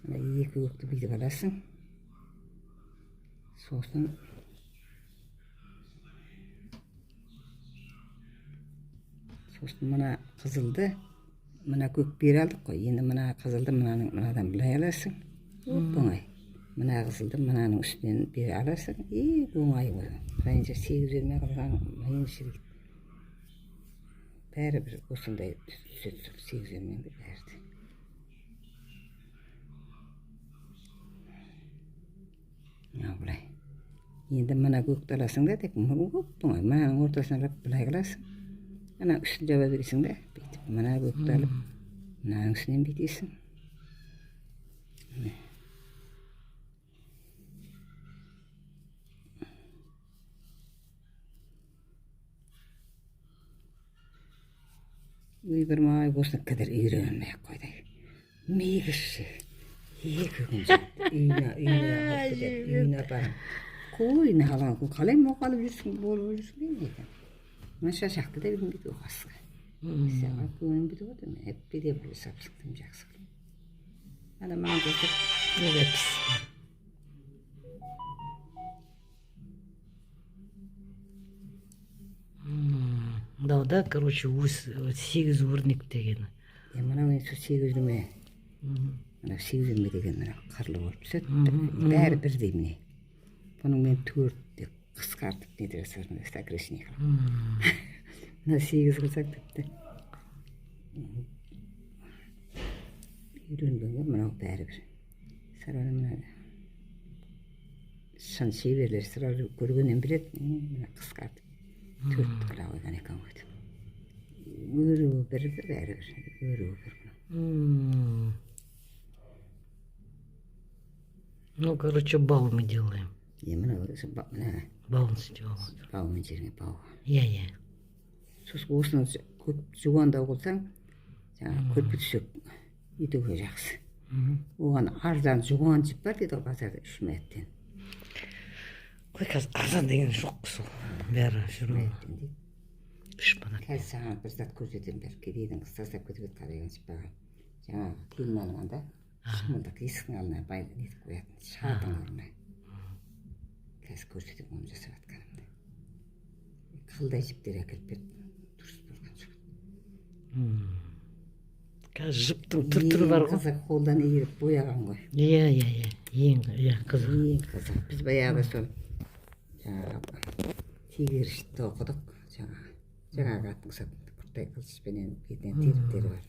Мына екі көкті бүйтіп аласың. Сосын мына қызылды, мына көк бере алдық қой. Енді мына қызылды мынадан былай аласың. Оңай. Мына қызылды мынаның үстінен бере аласың. Оңай ғой. Қайынша 8 бермей қалған майыншы дейді. Бәрі бір осындай түсет 8 бермей бәрді. Бұлай. Енді мына көкті аласың да, тек оңай. Мынаның ортасына алып былай қыласың. Ана үстін жаба бересің да, бүйтіп мына көкті алып, мынаның үстінен бүйтесің. Бір май болсын кідір үйренмей қойды. Мегізші. Екі күн жетті. Үйіне апарым. Қойына қалған күн қалай моқалып жүрсің, болып жүрсің деймін. Мына шашақты да білмейді оғасыға. Саған көңін біді ғой деймін. Әппе де бір сапсың тым жақсы қылым. Ана маған көтіп, өбепсіз. Да, короче, 8 өрнек деген. Мына мен сол 8 жүрме. Мына 8 жүрме деген мына қарлы болып түседі. Бәрі бірдей міне. Бұның мен 4 қысқартып не дұрасырмын, стакрешник. Мына 8 қылсақ тіпті. Үйренбенге мынау бәрі бір. Сараны мына шын шеберлер сұрар көргеннен біледі. Мына қысқартып. 4 қыла қойған екен қойды. Өрі бір бәрі бір. Өрі бір. Ну, короче, бау мы делаем. Мына Бауын сделаем. Бауын жерге бау. Иә. Сосын осыны көп жуандау қылсаң, жаңағы көрпі түсек үйдегі жақсы. Оған арзан жуан жіп бар дейді ғой базарда 3 мәттен. Қой, қазір арзан деген жоқ сол. Бәрі жүру. 3 манат. Қазір саған бір зат көрсетем бәрі. Кедейдің қыз тастап кетіп еді қарайған шықпаған. Жаңағы келін алғанда шымылдық есіктің алдына байлы нетіп қоятын. Шардың орнына. Қазір көрсетем оны жасап жатқанымды. Қылдай жіптер әкеліп берді. Дұрыс болған жоқ. Қазір жіптің түр-түрі бар ғой. Қызық қолдан иіріп бояған ғой. Иә. Қызық. Ең қызық. Біз баяғыда сол жаңағы тегерішті оқыдық. Жаңағы аттың сатын құрттай қылышпенен бетінен теріптері бар.